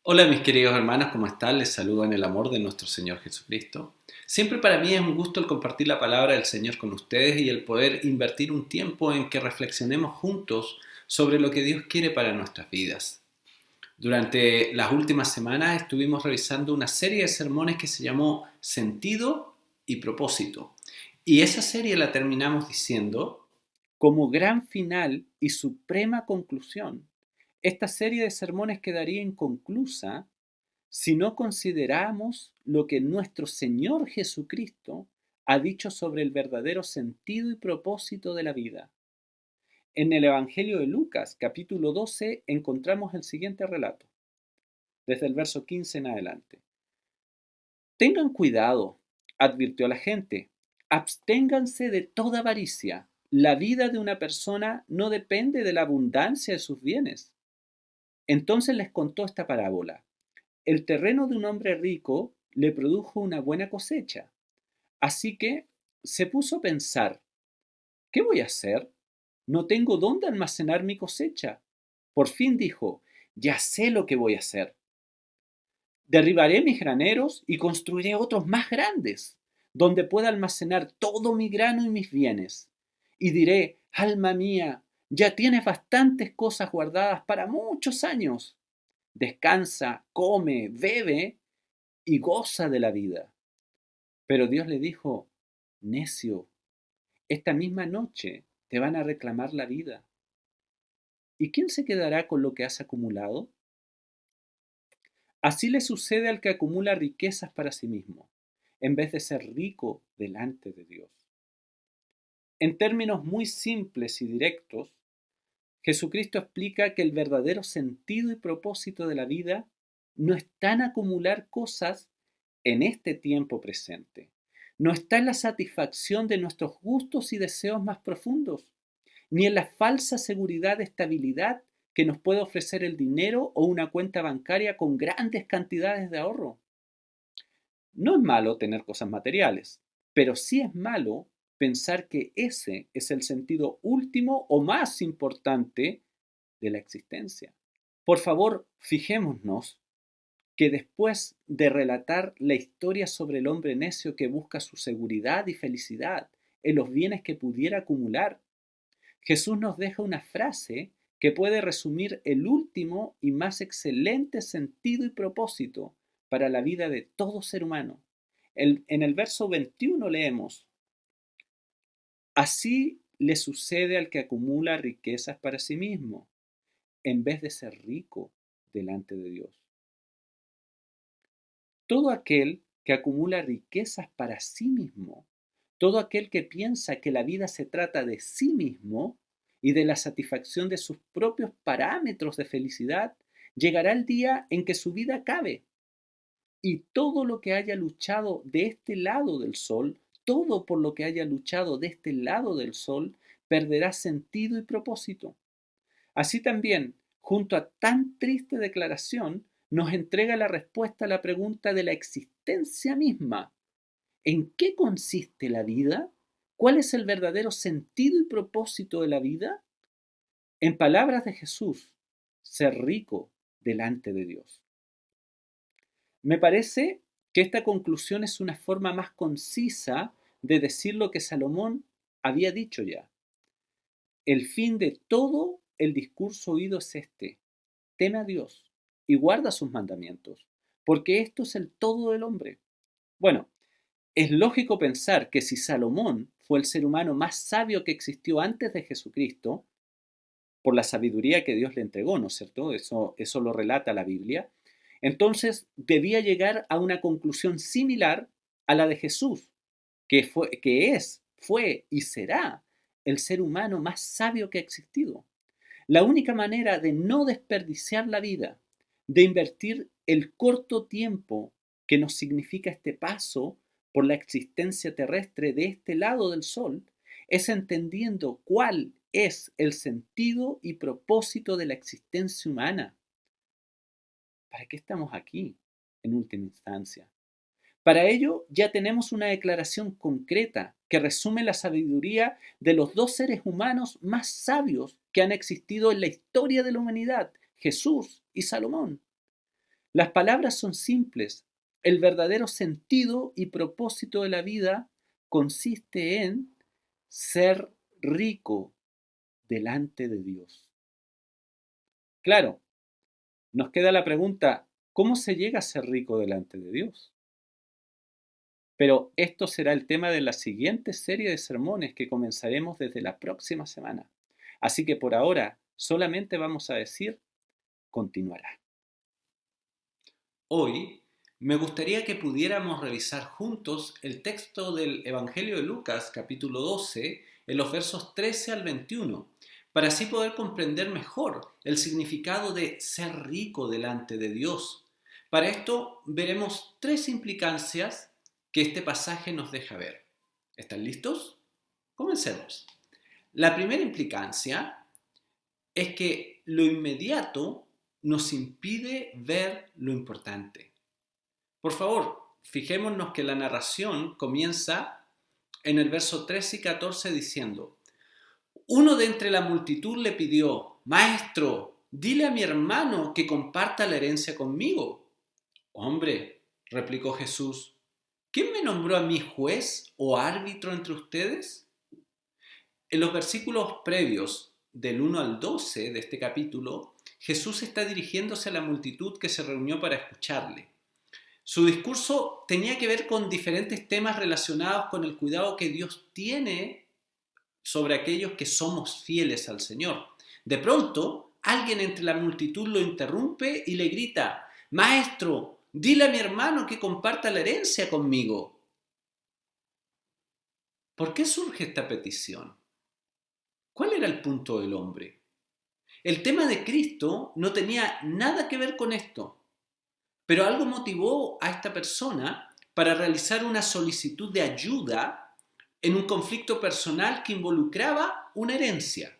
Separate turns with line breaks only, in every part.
Hola mis queridos hermanos, ¿cómo están? Les saludo en el amor de nuestro Señor Jesucristo. Siempre para mí es un gusto el compartir la palabra del Señor con ustedes y el poder invertir un tiempo en que reflexionemos juntos sobre lo que Dios quiere para nuestras vidas. Durante las últimas semanas estuvimos revisando una serie de sermones que se llamó Sentido y Propósito. Y esa serie la terminamos diciendo, como gran final y suprema conclusión, esta serie de sermones quedaría inconclusa si no consideramos lo que nuestro Señor Jesucristo ha dicho sobre el verdadero sentido y propósito de la vida. En el Evangelio de Lucas, capítulo 12, encontramos el siguiente relato, desde el verso 15 en adelante. Tengan cuidado, advirtió la gente, absténganse de toda avaricia. La vida de una persona no depende de la abundancia de sus bienes. Entonces les contó esta parábola. El terreno de un hombre rico le produjo una buena cosecha. Así que se puso a pensar, ¿qué voy a hacer? No tengo dónde almacenar mi cosecha. Por fin dijo, ya sé lo que voy a hacer. Derribaré mis graneros y construiré otros más grandes, donde pueda almacenar todo mi grano y mis bienes. Y diré, alma mía, ya tienes bastantes cosas guardadas para muchos años. Descansa, come, bebe y goza de la vida. Pero Dios le dijo, necio, esta misma noche te van a reclamar la vida. ¿Y quién se quedará con lo que has acumulado? Así le sucede al que acumula riquezas para sí mismo, en vez de ser rico delante de Dios. En términos muy simples y directos, Jesucristo explica que el verdadero sentido y propósito de la vida no está en acumular cosas en este tiempo presente. No está en la satisfacción de nuestros gustos y deseos más profundos, ni en la falsa seguridad de estabilidad que nos puede ofrecer el dinero o una cuenta bancaria con grandes cantidades de ahorro. No es malo tener cosas materiales, pero sí es malo pensar que ese es el sentido último o más importante de la existencia. Por favor, fijémonos que después de relatar la historia sobre el hombre necio que busca su seguridad y felicidad en los bienes que pudiera acumular, Jesús nos deja una frase que puede resumir el último y más excelente sentido y propósito para la vida de todo ser humano. En el verso 21 leemos, así le sucede al que acumula riquezas para sí mismo, en vez de ser rico delante de Dios. Todo aquel que acumula riquezas para sí mismo, todo aquel que piensa que la vida se trata de sí mismo y de la satisfacción de sus propios parámetros de felicidad, llegará el día en que su vida acabe. Y todo lo que haya luchado de este lado del sol, todo por lo que haya luchado de este lado del sol, perderá sentido y propósito. Así también, junto a tan triste declaración, nos entrega la respuesta a la pregunta de la existencia misma. ¿En qué consiste la vida? ¿Cuál es el verdadero sentido y propósito de la vida? En palabras de Jesús, ser rico delante de Dios. Me parece que esta conclusión es una forma más concisa de decir lo que Salomón había dicho ya. El fin de todo el discurso oído es este: teme a Dios y guarda sus mandamientos, porque esto es el todo del hombre. Bueno, es lógico pensar que si Salomón fue el ser humano más sabio que existió antes de Jesucristo, por la sabiduría que Dios le entregó, ¿no es cierto? Eso lo relata la Biblia. Entonces debía llegar a una conclusión similar a la de Jesús, fue y será el ser humano más sabio que ha existido. La única manera de no desperdiciar la vida, de invertir el corto tiempo que nos significa este paso por la existencia terrestre de este lado del sol, es entendiendo cuál es el sentido y propósito de la existencia humana. ¿Para qué estamos aquí, en última instancia? Para ello ya tenemos una declaración concreta que resume la sabiduría de los dos seres humanos más sabios que han existido en la historia de la humanidad, Jesús y Salomón. Las palabras son simples. El verdadero sentido y propósito de la vida consiste en ser rico delante de Dios. Claro, nos queda la pregunta, ¿cómo se llega a ser rico delante de Dios? Pero esto será el tema de la siguiente serie de sermones que comenzaremos desde la próxima semana. Así que por ahora solamente vamos a decir, continuará. Hoy me gustaría que pudiéramos revisar juntos el texto del Evangelio de Lucas, capítulo 12, en los versos 13 al 21, para así poder comprender mejor el significado de ser rico delante de Dios. Para esto veremos tres implicancias que este pasaje nos deja ver. ¿Están listos? Comencemos. La primera implicancia es que lo inmediato nos impide ver lo importante. Por favor, fijémonos que la narración comienza en el verso 13 y 14 diciendo: uno de entre la multitud le pidió: Maestro, dile a mi hermano que comparta la herencia conmigo. Hombre, replicó Jesús, ¿quién me nombró a mí juez o árbitro entre ustedes? En los versículos previos del 1 al 12 de este capítulo, Jesús está dirigiéndose a la multitud que se reunió para escucharle. Su discurso tenía que ver con diferentes temas relacionados con el cuidado que Dios tiene sobre aquellos que somos fieles al Señor. De pronto, alguien entre la multitud lo interrumpe y le grita: Maestro, dile a mi hermano que comparta la herencia conmigo. ¿Por qué surge esta petición? ¿Cuál era el punto del hombre? El tema de Cristo no tenía nada que ver con esto, pero algo motivó a esta persona para realizar una solicitud de ayuda en un conflicto personal que involucraba una herencia.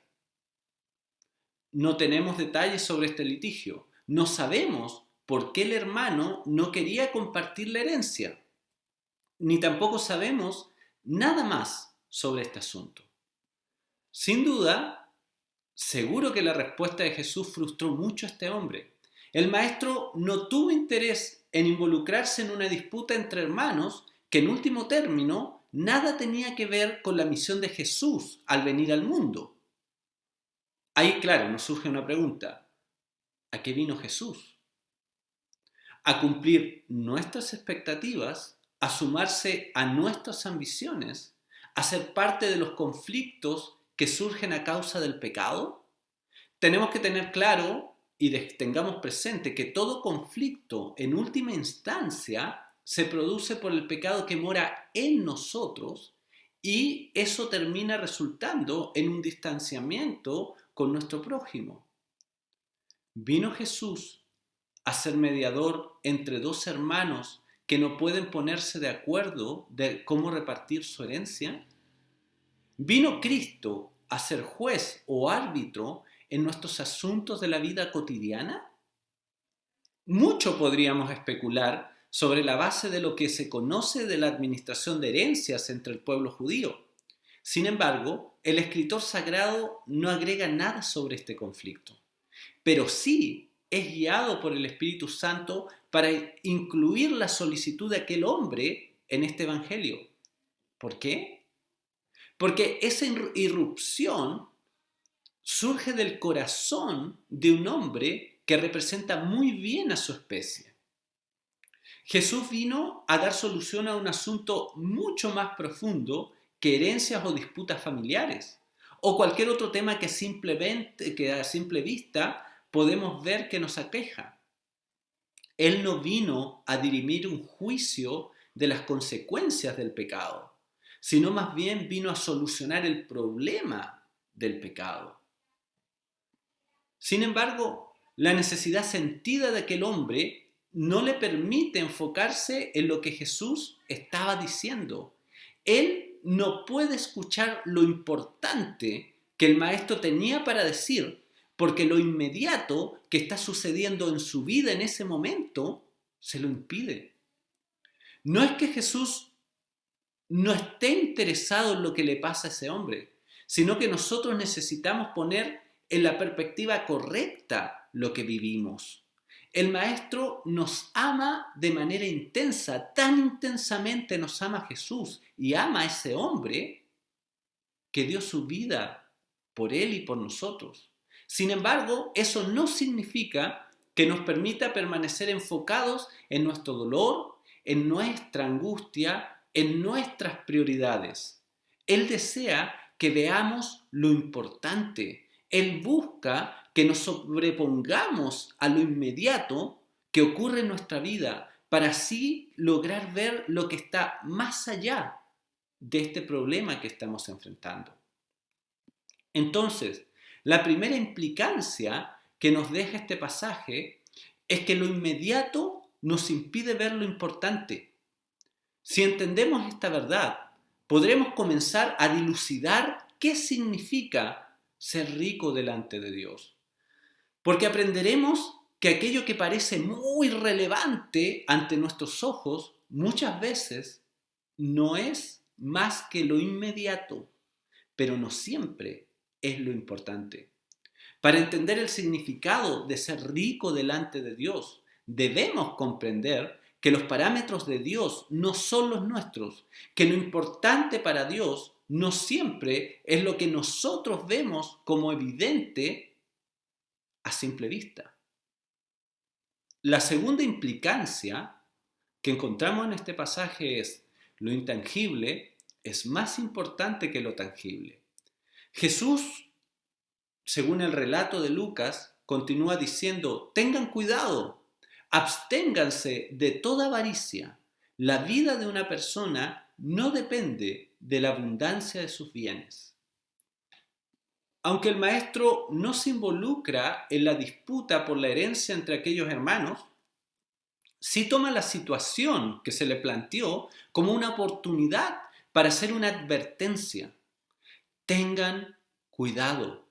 No tenemos detalles sobre este litigio. No sabemos por qué el hermano no quería compartir la herencia. Ni tampoco sabemos nada más sobre este asunto. Sin duda, seguro que la respuesta de Jesús frustró mucho a este hombre. El maestro no tuvo interés en involucrarse en una disputa entre hermanos que en último término nada tenía que ver con la misión de Jesús al venir al mundo. Ahí, claro, nos surge una pregunta. ¿A qué vino Jesús? A cumplir nuestras expectativas, a sumarse a nuestras ambiciones, a ser parte de los conflictos que surgen a causa del pecado. Tenemos que tener claro y tengamos presente que todo conflicto, en última instancia, se produce por el pecado que mora en nosotros y eso termina resultando en un distanciamiento con nuestro prójimo. Vino Jesús a ser mediador entre dos hermanos que no pueden ponerse de acuerdo de cómo repartir su herencia. Vino Cristo a ser juez o árbitro en nuestros asuntos de la vida cotidiana. Mucho podríamos especular sobre la base de lo que se conoce de la administración de herencias entre el pueblo judío. Sin embargo, el escritor sagrado no agrega nada sobre este conflicto, pero sí es guiado por el Espíritu Santo para incluir la solicitud de aquel hombre en este evangelio. ¿Por qué? Porque esa irrupción surge del corazón de un hombre que representa muy bien a su especie. Jesús vino a dar solución a un asunto mucho más profundo que herencias o disputas familiares, o cualquier otro tema que a simple vista podemos ver que nos aqueja. Él no vino a dirimir un juicio de las consecuencias del pecado, sino más bien vino a solucionar el problema del pecado. Sin embargo, la necesidad sentida de aquel hombre no le permite enfocarse en lo que Jesús estaba diciendo. Él no puede escuchar lo importante que el maestro tenía para decir, porque lo inmediato que está sucediendo en su vida en ese momento se lo impide. No es que Jesús no esté interesado en lo que le pasa a ese hombre, sino que nosotros necesitamos poner en la perspectiva correcta lo que vivimos. El Maestro nos ama de manera intensa, tan intensamente nos ama Jesús y ama a ese hombre que dio su vida por él y por nosotros. Sin embargo, eso no significa que nos permita permanecer enfocados en nuestro dolor, en nuestra angustia, en nuestras prioridades. Él desea que veamos lo importante. Él busca que nos sobrepongamos a lo inmediato que ocurre en nuestra vida para así lograr ver lo que está más allá de este problema que estamos enfrentando. Entonces, la primera implicancia que nos deja este pasaje es que lo inmediato nos impide ver lo importante. Si entendemos esta verdad, podremos comenzar a dilucidar qué significa ser rico delante de Dios. Porque aprenderemos que aquello que parece muy relevante ante nuestros ojos muchas veces no es más que lo inmediato, pero no siempre es lo importante. Para entender el significado de ser rico delante de Dios, debemos comprender que los parámetros de Dios no son los nuestros, que lo importante para Dios no siempre es lo que nosotros vemos como evidente a simple vista. La segunda implicancia que encontramos en este pasaje es: lo intangible es más importante que lo tangible. Jesús, según el relato de Lucas, continúa diciendo: tengan cuidado, absténganse de toda avaricia. La vida de una persona no depende de la abundancia de sus bienes. Aunque el maestro no se involucra en la disputa por la herencia entre aquellos hermanos, sí toma la situación que se le planteó como una oportunidad para hacer una advertencia. Tengan cuidado.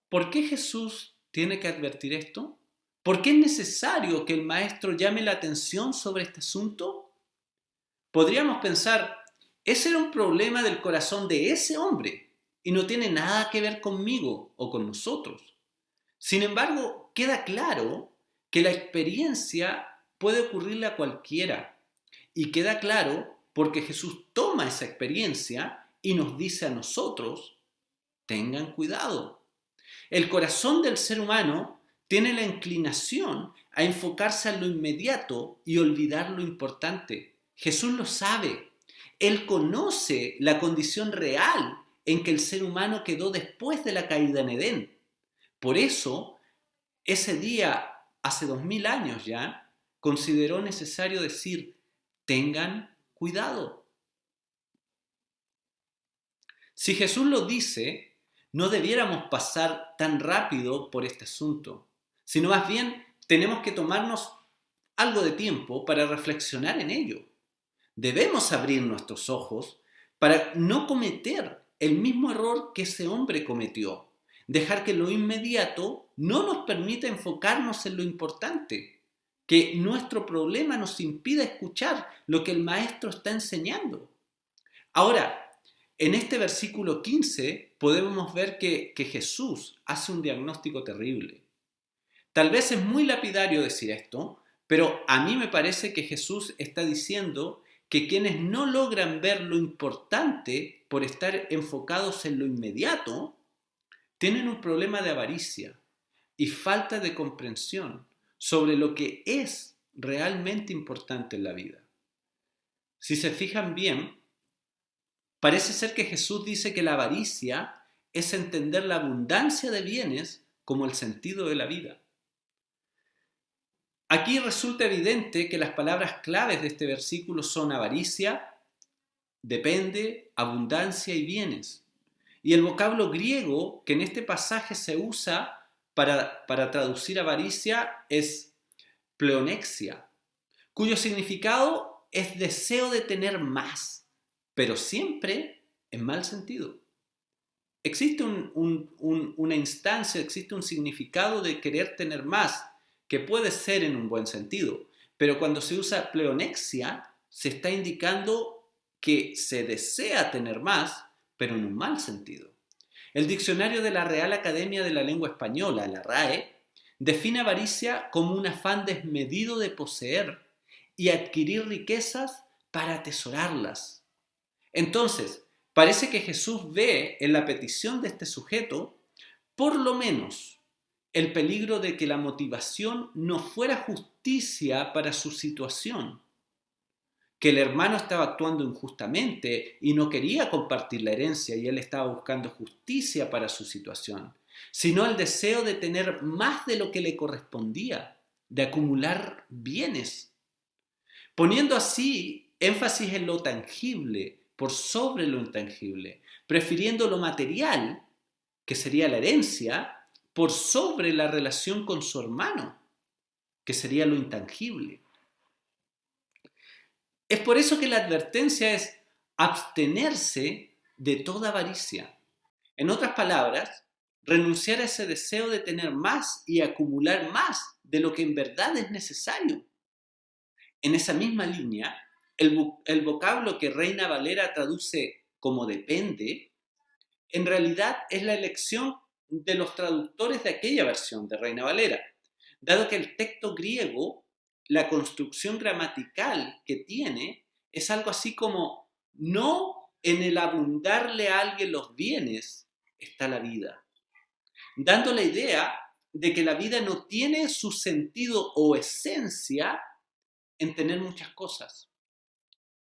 ¿Por qué Jesús tiene que advertir esto? ¿Por qué es necesario que el maestro llame la atención sobre este asunto? Podríamos pensar, ese era un problema del corazón de ese hombre y no tiene nada que ver conmigo o con nosotros. Sin embargo, queda claro que la experiencia puede ocurrirle a cualquiera. Y queda claro porque Jesús toma esa experiencia y nos dice a nosotros: tengan cuidado. El corazón del ser humano tiene la inclinación a enfocarse en lo inmediato y olvidar lo importante. Jesús lo sabe. Él conoce la condición real en que el ser humano quedó después de la caída en Edén. Por eso, ese día, hace 2000 años ya, consideró necesario decir: tengan cuidado. Si Jesús lo dice, no debiéramos pasar tan rápido por este asunto, sino más bien tenemos que tomarnos algo de tiempo para reflexionar en ello. Debemos abrir nuestros ojos para no cometer el mismo error que ese hombre cometió. Dejar que lo inmediato no nos permita enfocarnos en lo importante, que nuestro problema nos impida escuchar lo que el maestro está enseñando. Ahora, en este versículo 15 podemos ver que Jesús hace un diagnóstico terrible. Tal vez es muy lapidario decir esto, pero a mí me parece que Jesús está diciendo que quienes no logran ver lo importante por estar enfocados en lo inmediato, tienen un problema de avaricia y falta de comprensión sobre lo que es realmente importante en la vida. Si se fijan bien, parece ser que Jesús dice que la avaricia es entender la abundancia de bienes como el sentido de la vida. Aquí resulta evidente que las palabras claves de este versículo son avaricia, depende, abundancia y bienes. Y el vocablo griego que en este pasaje se usa para traducir avaricia es pleonexia, cuyo significado es deseo de tener más, pero siempre en mal sentido. Existe una instancia, existe un significado de querer tener más, que puede ser en un buen sentido, pero cuando se usa pleonexia, se está indicando que se desea tener más, pero en un mal sentido. El diccionario de la Real Academia de la Lengua Española, la RAE, define avaricia como un afán desmedido de poseer y adquirir riquezas para atesorarlas. Entonces, parece que Jesús ve en la petición de este sujeto, por lo menos, el peligro de que la motivación no fuera justicia para su situación, que el hermano estaba actuando injustamente y no quería compartir la herencia y él estaba buscando justicia para su situación, sino el deseo de tener más de lo que le correspondía, de acumular bienes, poniendo así énfasis en lo tangible por sobre lo intangible, prefiriendo lo material, que sería la herencia, por sobre la relación con su hermano, que sería lo intangible. Es por eso que la advertencia es abstenerse de toda avaricia. En otras palabras, renunciar a ese deseo de tener más y acumular más de lo que en verdad es necesario. En esa misma línea, el vocablo que Reina Valera traduce como depende, en realidad es la elección de los traductores de aquella versión de Reina Valera, dado que el texto griego, la construcción gramatical que tiene, es algo así como: no en el abundarle a alguien los bienes está la vida, dando la idea de que la vida no tiene su sentido o esencia en tener muchas cosas.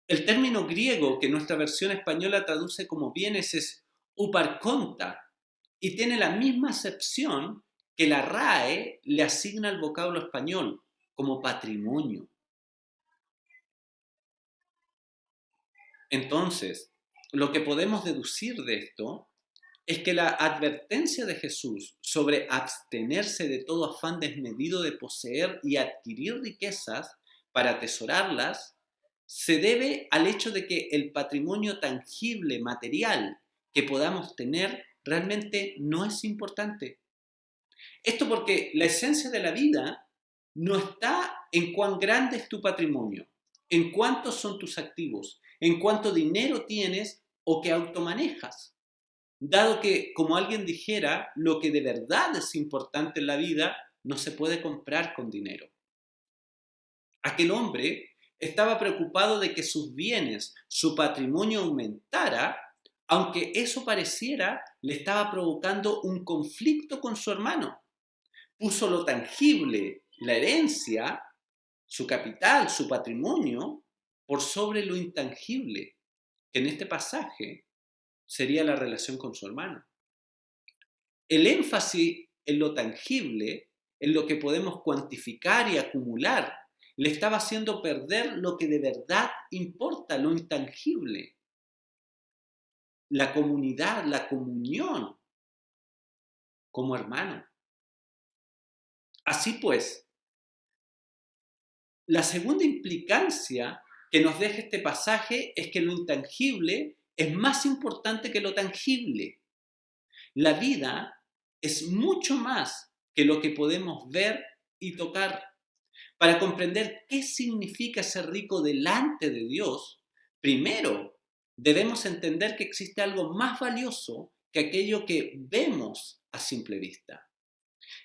El término griego que nuestra versión española traduce como bienes es uparkonta y tiene la misma acepción que la RAE le asigna al vocablo español como patrimonio. Entonces, lo que podemos deducir de esto es que la advertencia de Jesús sobre abstenerse de todo afán desmedido de poseer y adquirir riquezas para atesorarlas se debe al hecho de que el patrimonio tangible, material, que podamos tener realmente no es importante. Esto porque la esencia de la vida no está en cuán grande es tu patrimonio, en cuántos son tus activos, en cuánto dinero tienes o qué auto manejas. Dado que, como alguien dijera, lo que de verdad es importante en la vida no se puede comprar con dinero. Aquel hombre estaba preocupado de que sus bienes, su patrimonio aumentara, aunque eso pareciera le estaba provocando un conflicto con su hermano. Puso lo tangible, la herencia, su capital, su patrimonio, por sobre lo intangible, que en este pasaje sería la relación con su hermano. El énfasis en lo tangible, en lo que podemos cuantificar y acumular, le estaba haciendo perder lo que de verdad importa, lo intangible. La comunidad, la comunión como hermano. Así pues, la segunda implicancia que nos deja este pasaje es que lo intangible es más importante que lo tangible. La vida es mucho más que lo que podemos ver y tocar. Para comprender qué significa ser rico delante de Dios, primero debemos entender que existe algo más valioso que aquello que vemos a simple vista.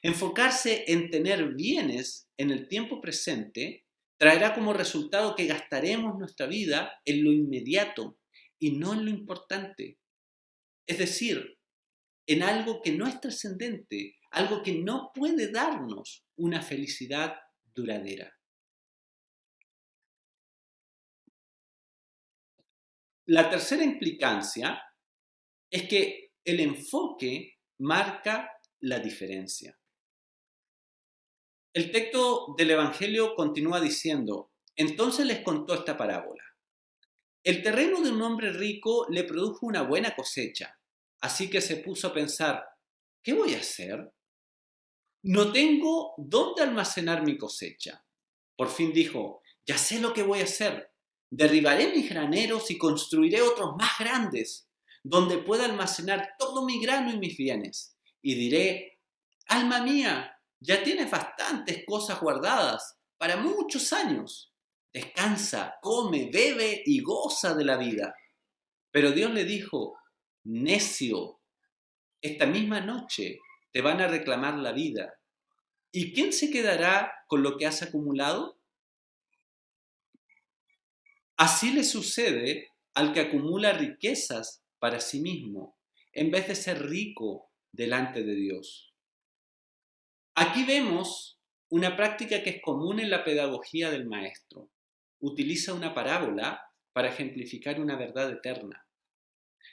Enfocarse en tener bienes en el tiempo presente traerá como resultado que gastaremos nuestra vida en lo inmediato y no en lo importante. Es decir, en algo que no es trascendente, algo que no puede darnos una felicidad duradera. La tercera implicancia es que el enfoque marca la diferencia. El texto del Evangelio continúa diciendo: entonces les contó esta parábola. El terreno de un hombre rico le produjo una buena cosecha, así que se puso a pensar: ¿qué voy a hacer? No tengo dónde almacenar mi cosecha. Por fin dijo: ya sé lo que voy a hacer. Derribaré mis graneros y construiré otros más grandes, donde pueda almacenar todo mi grano y mis bienes. Y diré: alma mía, ya tienes bastantes cosas guardadas para muchos años. Descansa, come, bebe y goza de la vida. Pero Dios le dijo: necio, esta misma noche te van a reclamar la vida ¿Y quién se quedará con lo que has acumulado? Así le sucede al que acumula riquezas para sí mismo, en vez de ser rico delante de Dios. Aquí vemos una práctica que es común en la pedagogía del maestro. Utiliza una parábola para ejemplificar una verdad eterna.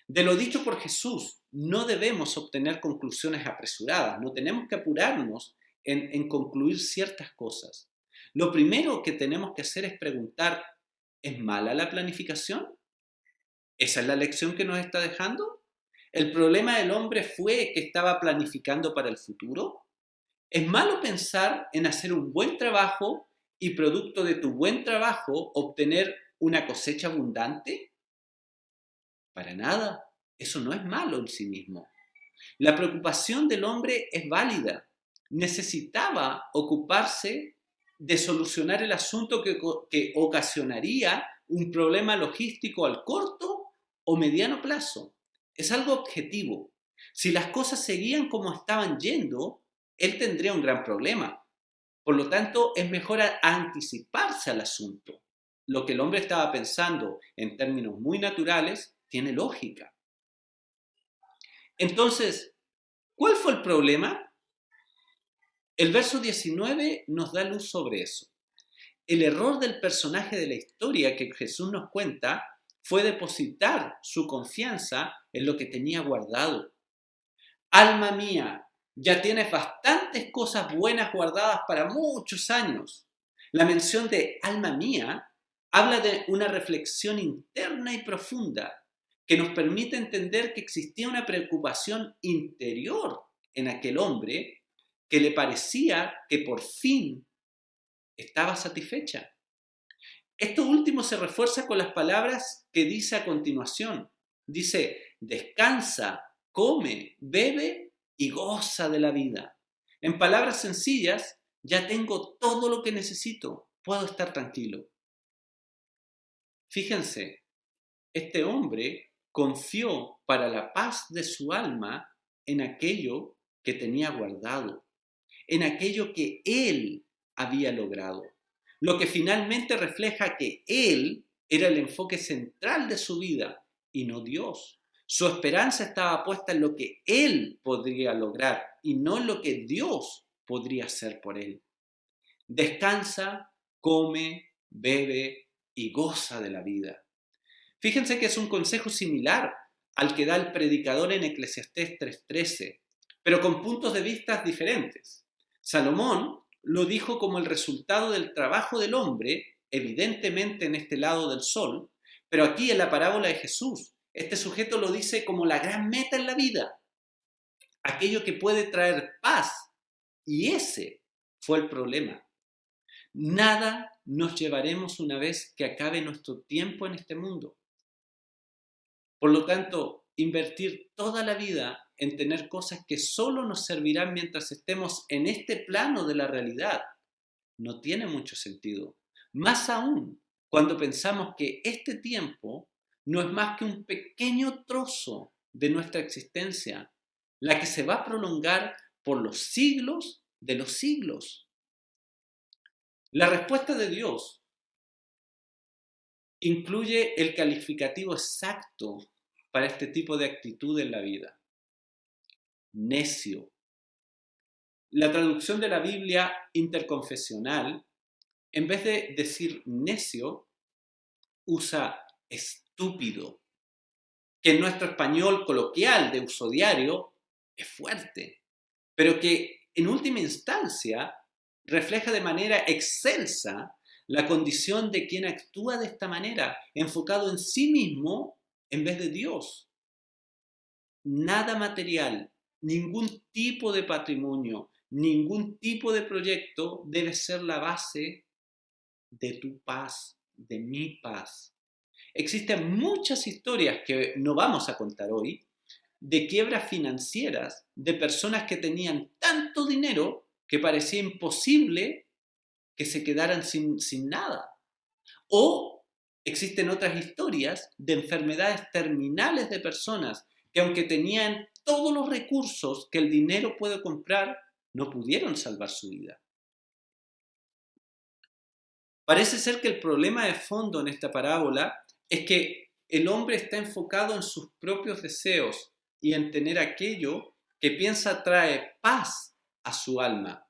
De lo dicho por Jesús, no debemos obtener conclusiones apresuradas, no tenemos que apurarnos en concluir ciertas cosas. Lo primero que tenemos que hacer es preguntar, ¿es mala la planificación? ¿Esa es la lección que nos está dejando? ¿El problema del hombre fue que estaba planificando para el futuro? ¿Es malo pensar en hacer un buen trabajo y producto de tu buen trabajo obtener una cosecha abundante? Para nada. Eso no es malo en sí mismo. La preocupación del hombre es válida. Necesitaba ocuparse de solucionar el asunto que ocasionaría un problema logístico al corto o mediano plazo. Es algo objetivo. Si las cosas seguían como estaban yendo, él tendría un gran problema. Por lo tanto, es mejor anticiparse al asunto. Lo que el hombre estaba pensando en términos muy naturales tiene lógica. Entonces, ¿cuál fue el problema? El verso 19 nos da luz sobre eso. El error del personaje de la historia que Jesús nos cuenta fue depositar su confianza en lo que tenía guardado. Alma mía, ya tienes bastantes cosas buenas guardadas para muchos años. La mención de alma mía habla de una reflexión interna y profunda que nos permite entender que existía una preocupación interior en aquel hombre que le parecía que por fin estaba satisfecha. Esto último se refuerza con las palabras que dice a continuación. Dice, descansa, come, bebe y goza de la vida. En palabras sencillas, ya tengo todo lo que necesito, puedo estar tranquilo. Fíjense, este hombre confió para la paz de su alma en aquello que tenía guardado, en aquello que él había logrado, lo que finalmente refleja que él era el enfoque central de su vida y no Dios. Su esperanza estaba puesta en lo que él podría lograr y no en lo que Dios podría hacer por él. Descansa, come, bebe y goza de la vida. Fíjense que es un consejo similar al que da el predicador en Eclesiastés 3:13, pero con puntos de vista diferentes. Salomón lo dijo como el resultado del trabajo del hombre, evidentemente en este lado del sol, pero aquí en la parábola de Jesús, este sujeto lo dice como la gran meta en la vida, aquello que puede traer paz, y ese fue el problema. Nada nos llevaremos una vez que acabe nuestro tiempo en este mundo. Por lo tanto, invertir toda la vida en tener cosas que solo nos servirán mientras estemos en este plano de la realidad no tiene mucho sentido. Más aún cuando pensamos que este tiempo no es más que un pequeño trozo de nuestra existencia, la que se va a prolongar por los siglos de los siglos. La respuesta de Dios incluye el calificativo exacto para este tipo de actitud en la vida. Necio. La traducción de la Biblia interconfesional, en vez de decir necio, usa estúpido, que en nuestro español coloquial de uso diario es fuerte, pero que en última instancia refleja de manera excelsa la condición de quien actúa de esta manera, enfocado en sí mismo en vez de Dios. Nada material, ningún tipo de patrimonio, ningún tipo de proyecto debe ser la base de tu paz, de mi paz. Existen muchas historias que no vamos a contar hoy de quiebras financieras de personas que tenían tanto dinero que parecía imposible que se quedaran sin nada. O existen otras historias de enfermedades terminales de personas que aunque tenían todos los recursos que el dinero puede comprar, no pudieron salvar su vida. Parece ser que el problema de fondo en esta parábola es que el hombre está enfocado en sus propios deseos y en tener aquello que piensa trae paz a su alma,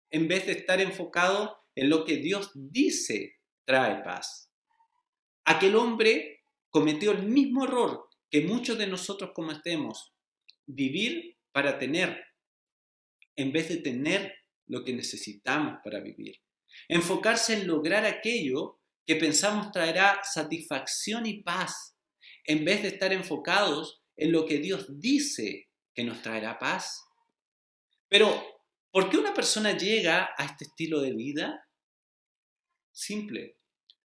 en vez de estar enfocado en lo que Dios dice trae paz. Aquel hombre cometió el mismo error que muchos de nosotros cometemos: vivir para tener, en vez de tener lo que necesitamos para vivir. Enfocarse en lograr aquello que pensamos traerá satisfacción y paz, en vez de estar enfocados en lo que Dios dice que nos traerá paz. Pero, ¿por qué una persona llega a este estilo de vida? Simple,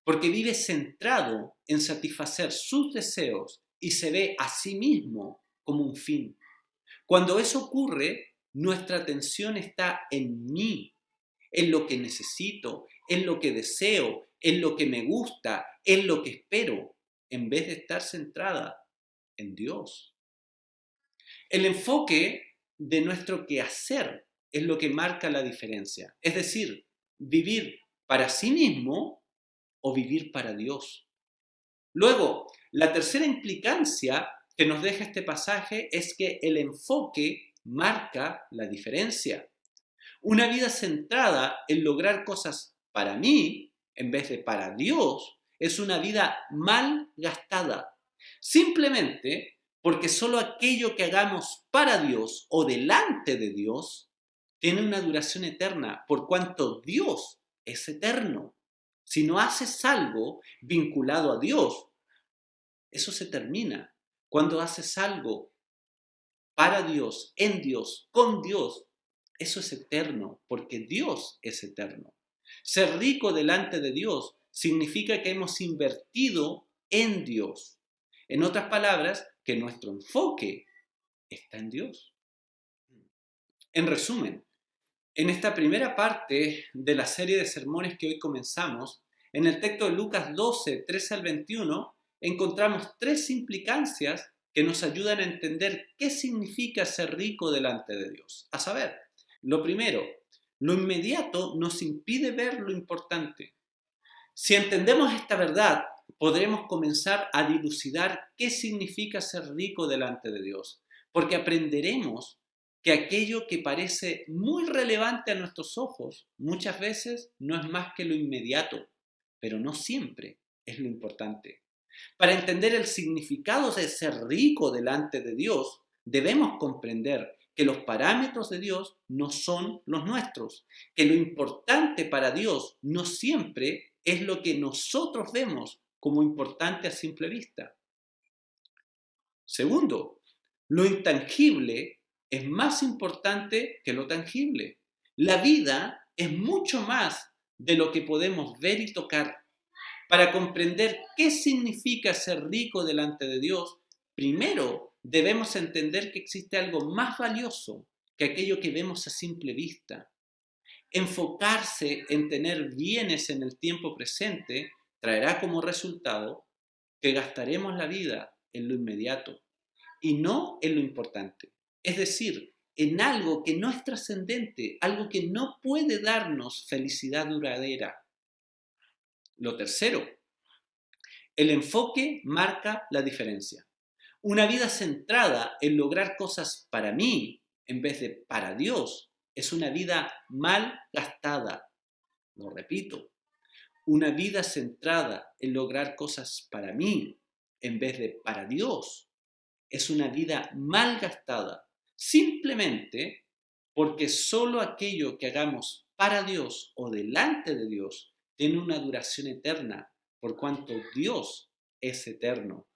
porque vive centrado en satisfacer sus deseos y se ve a sí mismo como un fin. Cuando eso ocurre, nuestra atención está en mí, en lo que necesito, en lo que deseo, en lo que me gusta, en lo que espero, en vez de estar centrada en Dios. El enfoque de nuestro quehacer es lo que marca la diferencia. Es decir, vivir para sí mismo o vivir para Dios. Luego, la tercera implicancia que nos deja este pasaje es que el enfoque marca la diferencia. Una vida centrada en lograr cosas para mí, en vez de para Dios, es una vida mal gastada. Simplemente porque solo aquello que hagamos para Dios o delante de Dios tiene una duración eterna, por cuanto Dios es eterno. Si no haces algo vinculado a Dios, eso se termina. Cuando haces algo para Dios, en Dios, con Dios, eso es eterno, porque Dios es eterno. Ser rico delante de Dios significa que hemos invertido en Dios. En otras palabras, que nuestro enfoque está en Dios. En resumen, en esta primera parte de la serie de sermones que hoy comenzamos, en el texto de Lucas 12, 13 al 21, encontramos tres implicancias que nos ayudan a entender qué significa ser rico delante de Dios. A saber, lo primero, lo inmediato nos impide ver lo importante. Si entendemos esta verdad, podremos comenzar a dilucidar qué significa ser rico delante de Dios, porque aprenderemos que aquello que parece muy relevante a nuestros ojos muchas veces no es más que lo inmediato, pero no siempre es lo importante. Para entender el significado de ser rico delante de Dios, debemos comprender que los parámetros de Dios no son los nuestros, que lo importante para Dios no siempre es lo que nosotros vemos como importante a simple vista. Segundo, lo intangible es más importante que lo tangible. La vida es mucho más de lo que podemos ver y tocar. Para comprender qué significa ser rico delante de Dios, primero debemos entender que existe algo más valioso que aquello que vemos a simple vista. Enfocarse en tener bienes en el tiempo presente traerá como resultado que gastaremos la vida en lo inmediato y no en lo importante. Es decir, en algo que no es trascendente, algo que no puede darnos felicidad duradera. Lo tercero, el enfoque marca la diferencia. Una vida centrada en lograr cosas para mí en vez de para Dios es una vida mal gastada. Lo repito, una vida centrada en lograr cosas para mí en vez de para Dios es una vida mal gastada, simplemente porque solo aquello que hagamos para Dios o delante de Dios tiene una duración eterna, por cuanto Dios es eterno.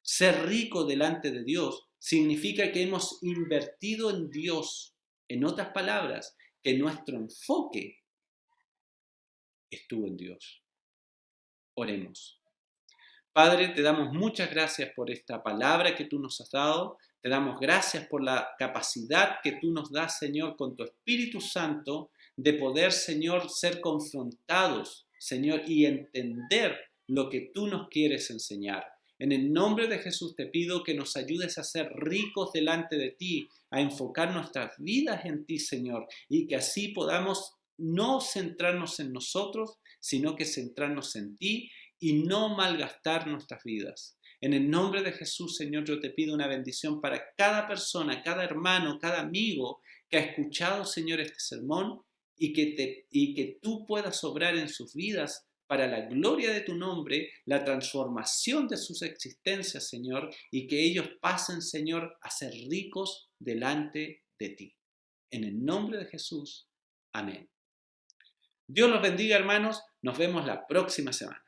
Ser rico delante de Dios significa que hemos invertido en Dios. En otras palabras, que nuestro enfoque estuvo en Dios. Oremos. Padre, te damos muchas gracias por esta palabra que tú nos has dado. Te damos gracias por la capacidad que tú nos das, Señor, con tu Espíritu Santo, de poder, Señor, ser confrontados, Señor, y entender lo que tú nos quieres enseñar. En el nombre de Jesús te pido que nos ayudes a ser ricos delante de ti, a enfocar nuestras vidas en ti, Señor, y que así podamos no centrarnos en nosotros, sino que centrarnos en ti y no malgastar nuestras vidas. En el nombre de Jesús, Señor, yo te pido una bendición para cada persona, cada hermano, cada amigo que ha escuchado, Señor, este sermón y que tú puedas obrar en sus vidas para la gloria de tu nombre, la transformación de sus existencias, Señor, y que ellos pasen, Señor, a ser ricos delante de ti. En el nombre de Jesús. Amén. Dios los bendiga, hermanos. Nos vemos la próxima semana.